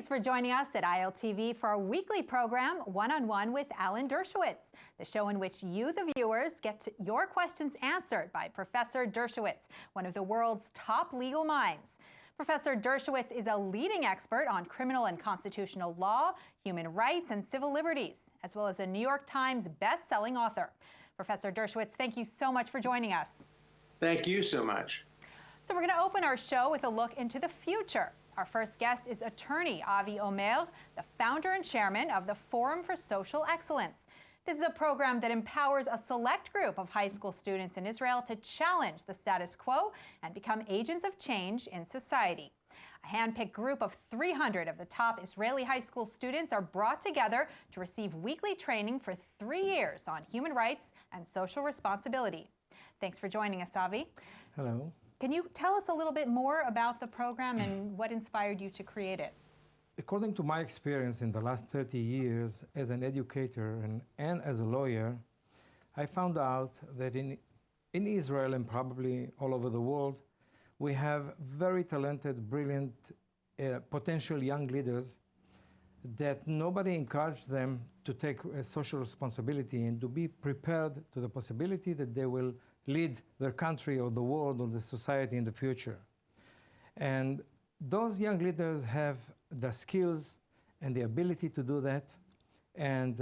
Thanks for joining us at ILTV for our weekly program, One-on-One with Alan Dershowitz, the show in which you, the viewers, get your questions answered by Professor Dershowitz, one of the world's top legal minds. Professor Dershowitz is a leading expert on criminal and constitutional law, human rights, and civil liberties, as well as a New York Times best-selling author. Professor Dershowitz, thank you so much for joining us. Thank you so much. So we're going to open our show with a look into the future. Our first guest is attorney Avi Omer, the founder and chairman of the Forum for Social Excellence. This is a program that empowers a select group of high school students in Israel to challenge the status quo and become agents of change in society. A hand-picked group of 300 of the top Israeli high school students are brought together to receive weekly training for 3 years on human rights and social responsibility. Thanks for joining us, Avi. Hello. Can you tell us a little bit more about the program and what inspired you to create it? According to my experience in the last 30 years as an educator and as a lawyer, I found out that in Israel and probably all over the world, we have very talented, brilliant, potential young leaders that nobody encouraged them to take social responsibility and to be prepared to the possibility that they will lead their country or the world or the society in the future. And those young leaders have the skills and the ability to do that. And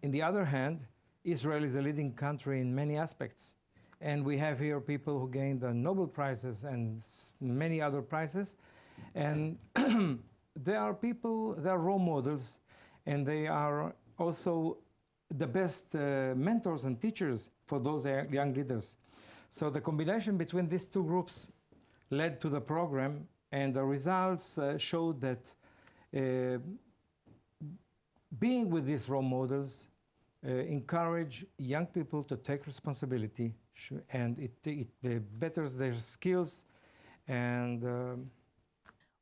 in the other hand, Israel is a leading country in many aspects. And we have here people who gained the Nobel Prizes and many other prizes. And they are people, they are role models, and they are also the best mentors and teachers for those young leaders. So the combination between these two groups led to the program, and the results showed that being with these role models encourage young people to take responsibility, and it betters their skills. And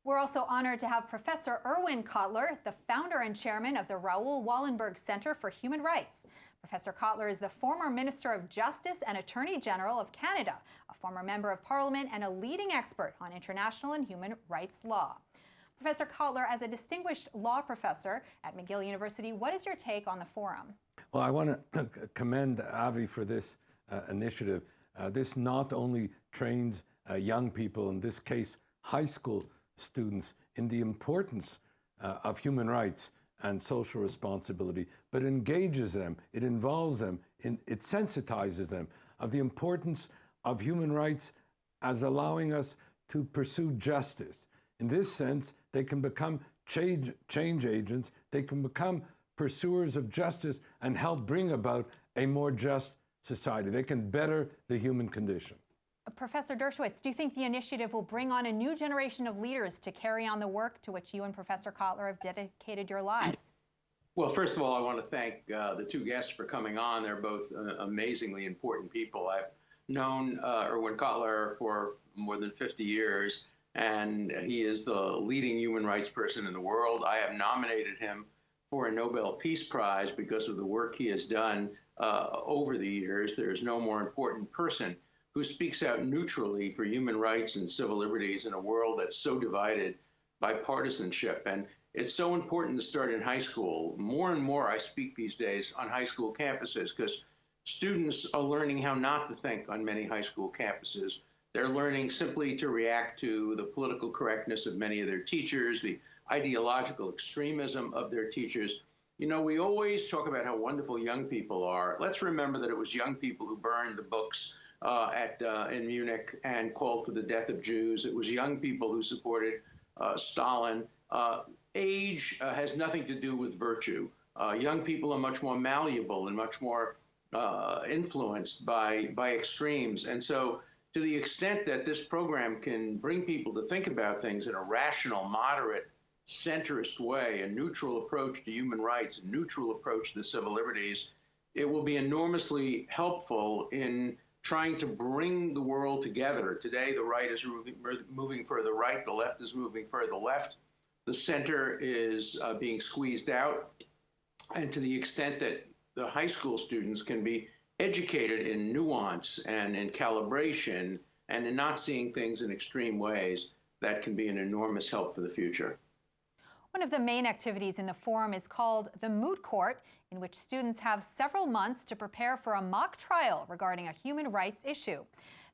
we're also honored to have Professor Erwin Kotler, the founder and chairman of the Raoul Wallenberg Center for Human Rights. Professor Kotler is the former Minister of Justice and Attorney General of Canada, a former member of Parliament, and a leading expert on international and human rights law. Professor Kotler, as a distinguished law professor at McGill University, what is your take on the forum? Well, I want to commend Avi for this initiative. This not only trains young people, in this case high school students, in the importance of human rights and social responsibility, but engages them, it involves them, it sensitizes them of the importance of human rights as allowing us to pursue justice. In this sense, they can become change agents, they can become pursuers of justice and help bring about a more just society. They can better the human condition. Professor Dershowitz, do you think the initiative will bring on a new generation of leaders to carry on the work to which you and Professor Kotler have dedicated your lives? Well, first of all, I want to thank the two guests for coming on. They're both amazingly important people. I've known Erwin Kotler for more than 50 years, and he is the leading human rights person in the world. I have nominated him for a Nobel Peace Prize because of the work he has done over the years. There is no more important person who speaks out neutrally for human rights and civil liberties in a world that's so divided by partisanship. And it's so important to start in high school. More and more I speak these days on high school campuses because students are learning how not to think on many high school campuses. They're learning simply to react to the political correctness of many of their teachers, the ideological extremism of their teachers. You know, we always talk about how wonderful young people are. Let's remember that it was young people who burned the books in Munich and called for the death of Jews. It was young people who supported Stalin. Age has nothing to do with virtue. Young people are much more malleable and much more influenced by extremes. And so to the extent that this program can bring people to think about things in a rational, moderate, centrist way, a neutral approach to human rights, a neutral approach to the civil liberties, it will be enormously helpful in trying to bring the world together. Today, the right is moving further right, the left is moving further left, the center is being squeezed out. And to the extent that the high school students can be educated in nuance and in calibration and in not seeing things in extreme ways, that can be an enormous help for the future. One of the main activities in the forum is called the Moot Court, in which students have several months to prepare for a mock trial regarding a human rights issue.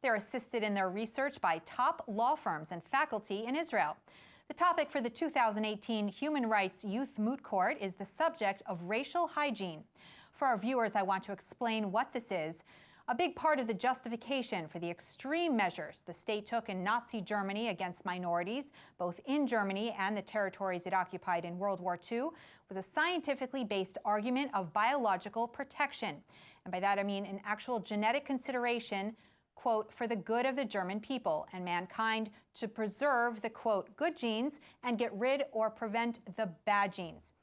They're assisted in their research by top law firms and faculty in Israel. The topic for the 2018 Human Rights Youth Moot Court is the subject of racial hygiene. For our viewers, I want to explain what this is. A big part of the justification for the extreme measures the state took in Nazi Germany against minorities, both in Germany and the territories it occupied in World War II, was a scientifically based argument of biological protection. And by that I mean an actual genetic consideration, quote, for the good of the German people and mankind to preserve the, quote, good genes and get rid or prevent the bad genes.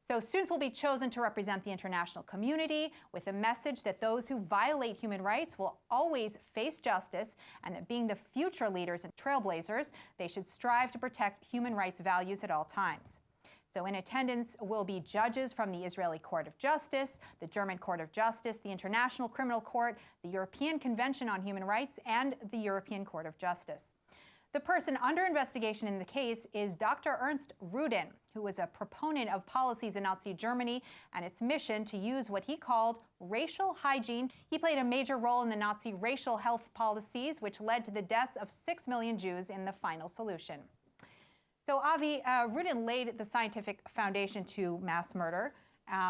So students will be chosen to represent the international community with a message that those who violate human rights will always face justice, and that being the future leaders and trailblazers, they should strive to protect human rights values at all times. So in attendance will be judges from the Israeli Court of Justice, the German Court of Justice, the International Criminal Court, the European Convention on Human Rights, and the European Court of Justice. The person under investigation in the case is Dr. Ernst Rudin, who was a proponent of policies in Nazi Germany and its mission to use what he called racial hygiene. He played a major role in the Nazi racial health policies, which led to the deaths of 6 million Jews in the final solution. So Avi, Rudin laid the scientific foundation to mass murder,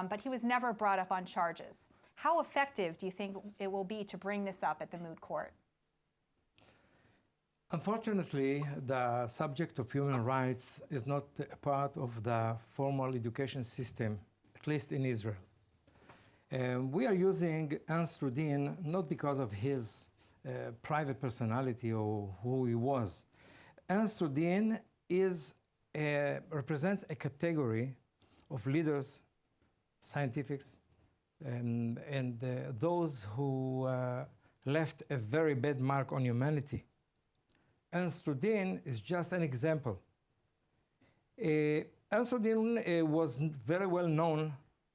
but he was never brought up on charges. How effective do you think it will be to bring this up at the Moot Court? Unfortunately, the subject of human rights is not a part of the formal education system, at least in Israel. We are using Ernst Rudin not because of his private personality or who he was. Ernst Rudin represents a category of leaders, scientists, and those who left a very bad mark on humanity. Ernst Rudin is just an example. Ernst Rudin was very well known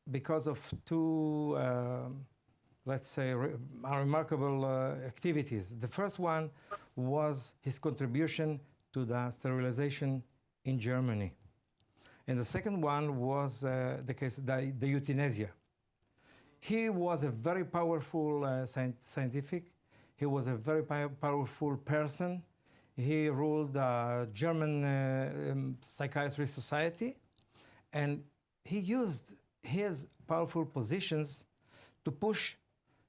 because of two, let's say, remarkable activities. The first one was his contribution to the sterilization in Germany. And the second one was the euthanasia. He was a very powerful scientific. He was a very powerful person. He ruled the German Psychiatry Society, and he used his powerful positions to push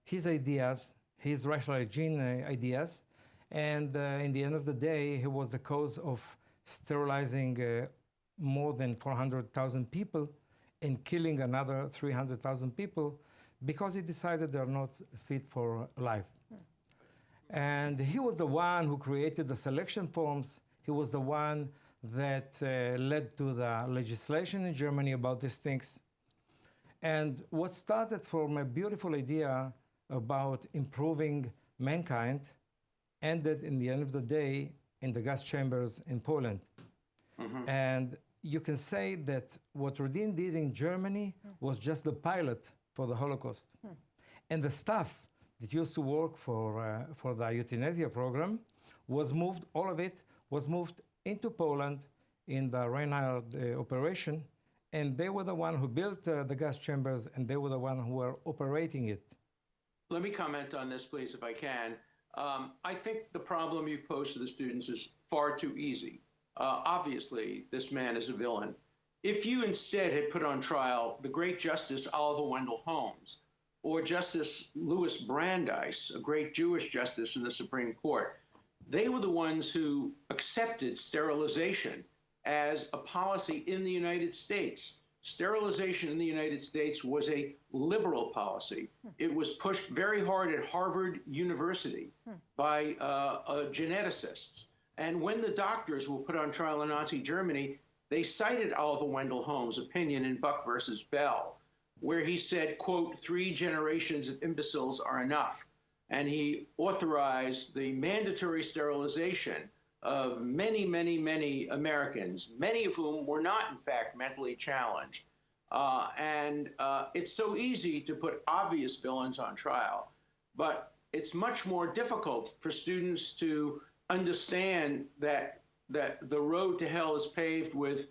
his ideas, his racial hygiene ideas, and in the end of the day, he was the cause of sterilizing more than 400,000 people and killing another 300,000 people because he decided they're not fit for life. And he was the one who created the selection forms. He was the one that led to the legislation in Germany about these things. And what started from a beautiful idea about improving mankind ended in the end of the day in the gas chambers in Poland. Mm-hmm. And you can say that what Rudin did in Germany was just the pilot for the Holocaust. And the staff that used to work for the euthanasia program was moved, all of it was moved into Poland in the Reinhard operation, and they were the one who built the gas chambers, and they were the one who were operating it. Let me comment on this, please, if I can. I think the problem you've posed to the students is far too easy. Obviously, this man is a villain. If you instead had put on trial the great Justice Oliver Wendell Holmes, or Justice Louis Brandeis, a great Jewish justice in the Supreme Court, they were the ones who accepted sterilization as a policy in the United States. Sterilization in the United States was a liberal policy. It was pushed very hard at Harvard University by geneticists. And when the doctors were put on trial in Nazi Germany, they cited Oliver Wendell Holmes' opinion in Buck versus Bell, where he said, quote, 3 generations of imbeciles are enough. And he authorized the mandatory sterilization of many, many, many Americans, many of whom were not, in fact, mentally challenged. It's so easy to put obvious villains on trial, but it's much more difficult for students to understand that the road to hell is paved with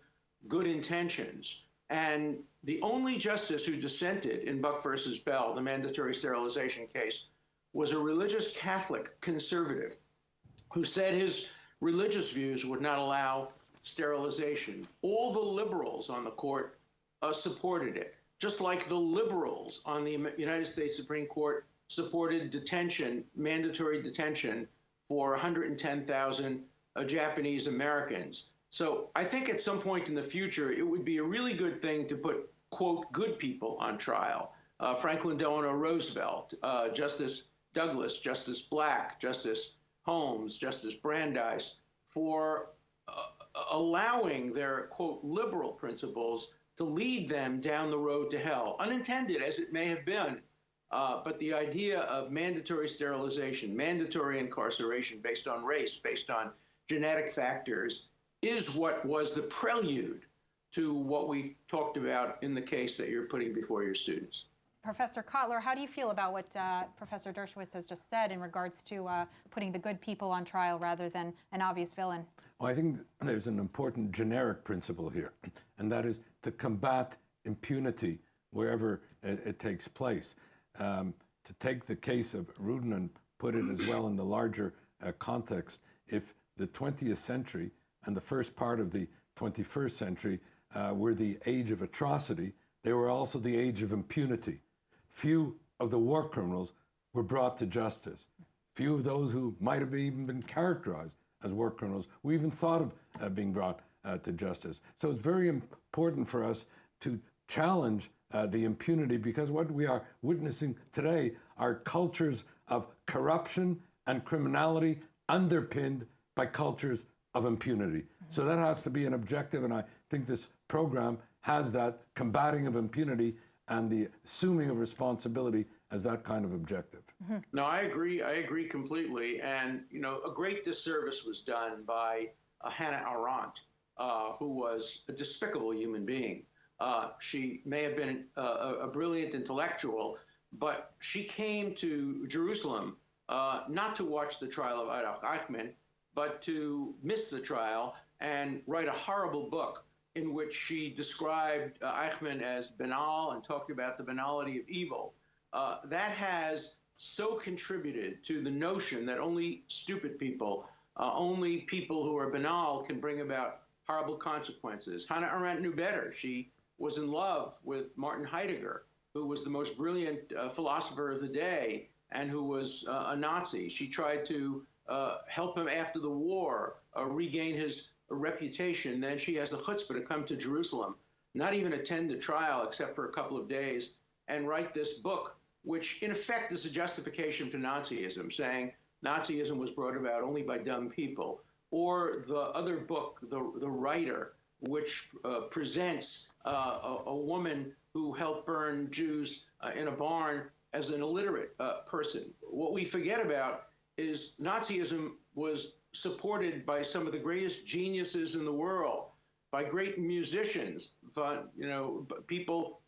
good intentions. And the only justice who dissented in Buck versus Bell, the mandatory sterilization case, was a religious Catholic conservative who said his religious views would not allow sterilization. All the liberals on the court supported it, just like the liberals on the United States Supreme Court supported detention, mandatory detention for 110,000 Japanese Americans. So I think at some point in the future, it would be a really good thing to put, quote, good people on trial. Franklin Delano Roosevelt, Justice Douglas, Justice Black, Justice Holmes, Justice Brandeis, for allowing their, quote, liberal principles to lead them down the road to hell, unintended as it may have been. But the idea of mandatory sterilization, mandatory incarceration based on race, based on genetic factors, is what was the prelude to what we talked about in the case that you're putting before your students. Professor Kotler, how do you feel about what Professor Dershowitz has just said in regards to putting the good people on trial rather than an obvious villain? Well, I think there's an important generic principle here, and that is to combat impunity wherever it takes place. To take the case of Rudin and put it as well in the larger context, if the 20th century and the first part of the 21st century were the age of atrocity, they were also the age of impunity. Few of the war criminals were brought to justice. Few of those who might have even been characterized as war criminals were even thought of being brought to justice. So it's very important for us to challenge the impunity, because what we are witnessing today are cultures of corruption and criminality underpinned by cultures of impunity. So that has to be an objective, and I think this program has that, combating of impunity and the assuming of responsibility as that kind of objective. No, I agree completely. And, you know, a great disservice was done by Hannah Arendt, who was a despicable human being. She may have been a brilliant intellectual, but she came to Jerusalem not to watch the trial of Adolf Eichmann, but to miss the trial and write a horrible book in which she described Eichmann as banal and talked about the banality of evil. That has so contributed to the notion that only stupid people, only people who are banal can bring about horrible consequences. Hannah Arendt knew better. She was in love with Martin Heidegger, who was the most brilliant philosopher of the day and who was a Nazi. She tried to help him after the war, regain his reputation. Then she has the chutzpah to come to Jerusalem, not even attend the trial except for a couple of days, and write this book, which in effect is a justification for Nazism, saying Nazism was brought about only by dumb people. Or the other book, The Writer, which presents a woman who helped burn Jews in a barn as an illiterate person. What we forget about is Nazism was supported by some of the greatest geniuses in the world, by great musicians, but, you know, people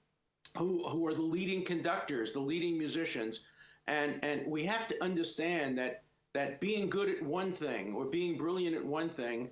who are the leading conductors, the leading musicians. And we have to understand that being good at one thing or being brilliant at one thing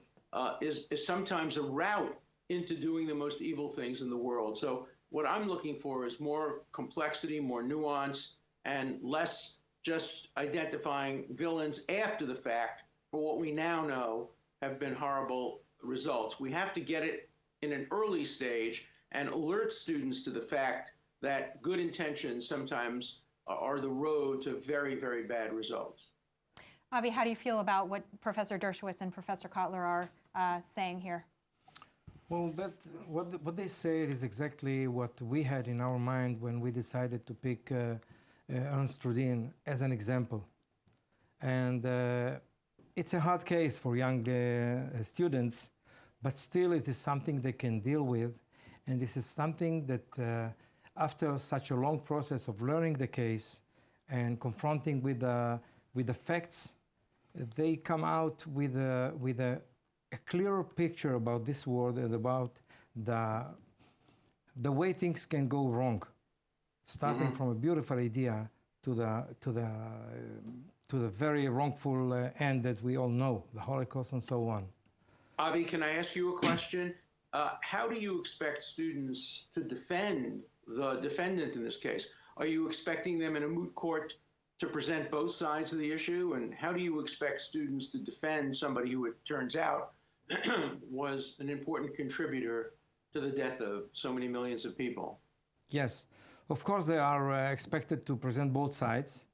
is sometimes a route into doing the most evil things in the world. So what I'm looking for is more complexity, more nuance, and less just identifying villains after the fact for what we now know have been horrible results. We have to get it in an early stage and alert students to the fact that good intentions sometimes are the road to very, very bad results. Avi, how do you feel about what Professor Dershowitz and Professor Kotler are saying here? Well, what they said is exactly what we had in our mind when we decided to pick Ernst Rudin as an example. And it's a hard case for young students, but still it is something they can deal with. And this is something that after such a long process of learning the case and confronting with the facts, they come out with a clearer picture about this world and about the way things can go wrong, starting from a beautiful idea to the very wrongful end that we all know, the Holocaust and so on. Avi, can I ask you a question? how do you expect students to defend the defendant in this case? Are you expecting them in a moot court to present both sides of the issue? And how do you expect students to defend somebody who, it turns out, was an important contributor to the death of so many millions of people? Yes, of course they are expected to present both sides,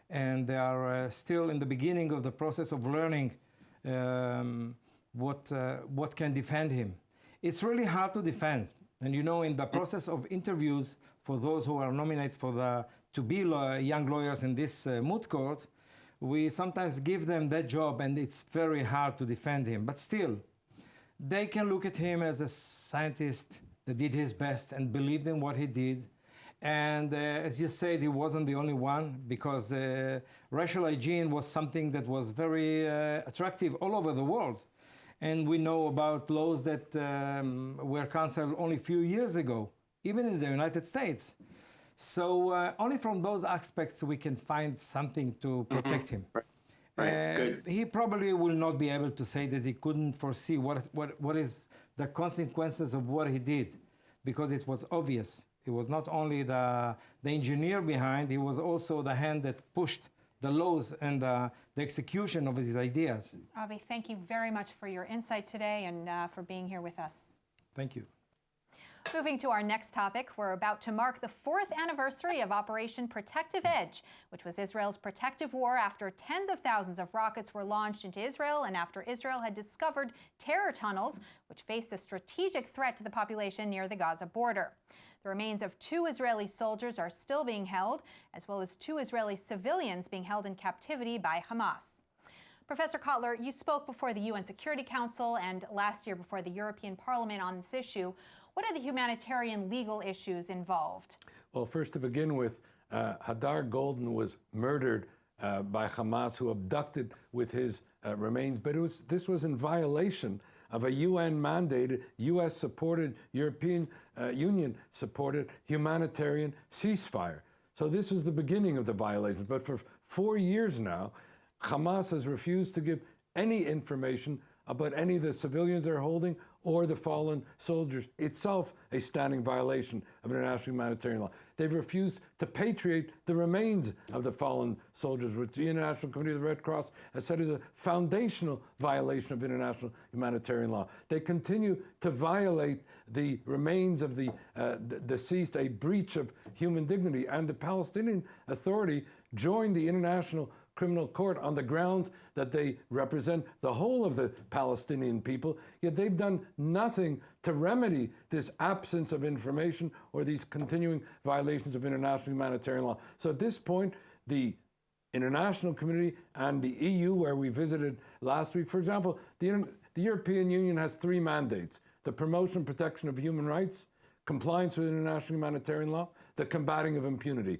and they are still in the beginning of the process of learning what can defend him. It's really hard to defend, and you know, in the process of interviews for those who are nominated to be young lawyers in this moot court, we sometimes give them that job, and it's very hard to defend him. But still, they can look at him as a scientist that did his best and believed in what he did. And as you said, he wasn't the only one, because racial hygiene was something that was very attractive all over the world. And we know about laws that were canceled only a few years ago, even in the United States. So only from those aspects we can find something to protect him. Right. Good. He probably will not be able to say that he couldn't foresee what is the consequences of what he did, because it was obvious. It was not only the engineer behind, he was also the hand that pushed the laws and the execution of his ideas. Avi, thank you very much for your insight today and for being here with us. Thank you. Moving to our next topic, we're about to mark the 4th anniversary of Operation Protective Edge, which was Israel's protective war after tens of thousands of rockets were launched into Israel and after Israel had discovered terror tunnels, which faced a strategic threat to the population near the Gaza border. The remains of 2 Israeli soldiers are still being held, as well as 2 Israeli civilians being held in captivity by Hamas. Professor Kotler, you spoke before the UN Security Council and last year before the European Parliament on this issue. What are the humanitarian legal issues involved? Well, first to begin with, Hadar Golden was murdered by Hamas, who abducted with his remains. But this was in violation of a UN-mandated, US-supported, European Union-supported humanitarian ceasefire. So this was the beginning of the violations. But for 4 years now, Hamas has refused to give any information about any of the civilians they're holding or the fallen soldiers, itself a standing violation of international humanitarian law. They've refused to patriate the remains of the fallen soldiers, which the International Committee of the Red Cross has said is a foundational violation of international humanitarian law. They continue to violate the remains of the deceased, a breach of human dignity, and the Palestinian Authority joined the International Criminal Court on the grounds that they represent the whole of the Palestinian people, yet they've done nothing to remedy this absence of information or these continuing violations of international humanitarian law. So at this point, the international community and the EU, where we visited last week, for example, the European Union has 3 mandates: the promotion and protection of human rights, compliance with international humanitarian law, the combating of impunity.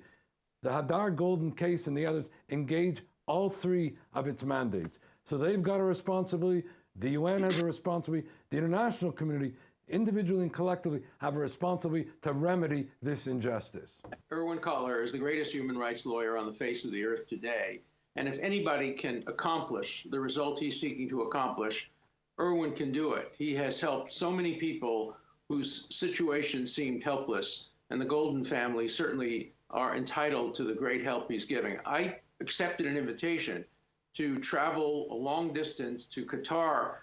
The Hadar Golden case and the others engage all 3 of its mandates. So they've got a responsibility, the UN has a responsibility, the international community, individually and collectively, have a responsibility to remedy this injustice. Erwin Kotler is the greatest human rights lawyer on the face of the earth today. And if anybody can accomplish the result he's seeking to accomplish, Erwin can do it. He has helped so many people whose situation seemed helpless, and the Golden family certainly are entitled to the great help he's giving. I accepted an invitation to travel a long distance to Qatar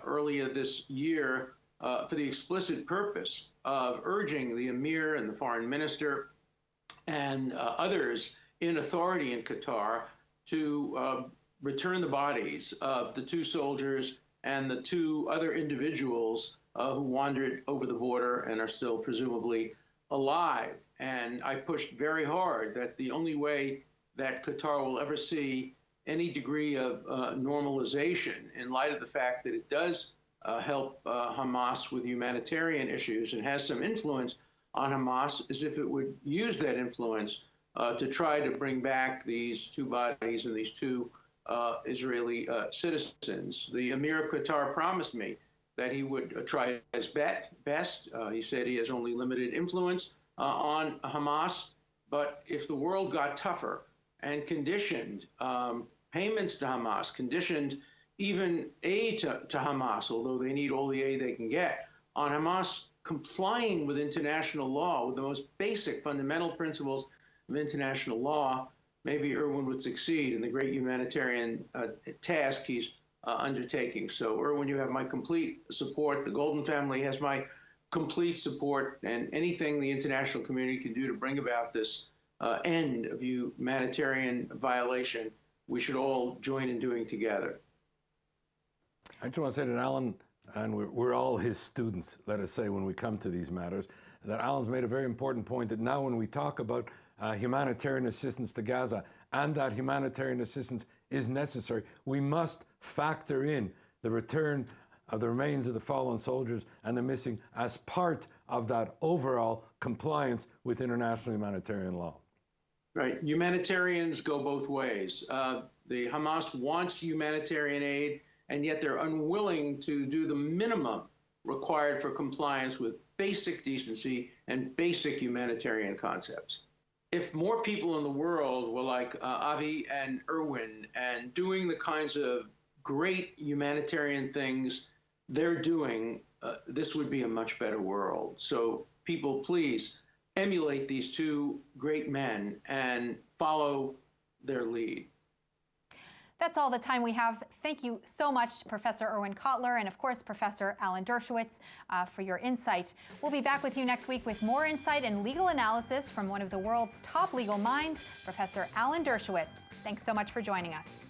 earlier this year for the explicit purpose of urging the Emir and the foreign minister and others in authority in Qatar to return the bodies of the 2 soldiers and the 2 other individuals who wandered over the border and are still presumably alive. And I pushed very hard that the only way that Qatar will ever see any degree of normalization, in light of the fact that it does help Hamas with humanitarian issues and has some influence on Hamas, is if it would use that influence to try to bring back these 2 bodies and these 2 Israeli citizens. The Emir of Qatar promised me that he would try his best. He said he has only limited influence on Hamas, but if the world got tougher and conditioned payments to Hamas, conditioned even aid to Hamas, although they need all the aid they can get, on Hamas complying with international law, with the most basic fundamental principles of international law, maybe Irwin would succeed in the great humanitarian task he's undertaking. So, Irwin, you have my complete support. The Golden family has my complete support, and anything the international community can do to bring about this end of humanitarian violation, we should all join in doing together. I just want to say that Alan, and we're all his students, let us say, when we come to these matters, that Alan's made a very important point that now when we talk about humanitarian assistance to Gaza, and that humanitarian assistance is necessary, we must factor in the return of the remains of the fallen soldiers and the missing as part of that overall compliance with international humanitarian law. Right. Humanitarians go both ways. The Hamas wants humanitarian aid, and yet they're unwilling to do the minimum required for compliance with basic decency and basic humanitarian concepts. If more people in the world were like Avi and Irwin and doing the kinds of great humanitarian things they're doing, this would be a much better world. So people, please emulate these two great men and follow their lead. That's all the time we have. Thank you so much, Professor Irwin Kotler, and of course, Professor Alan Dershowitz, for your insight. We'll be back with you next week with more insight and legal analysis from one of the world's top legal minds, Professor Alan Dershowitz. Thanks so much for joining us.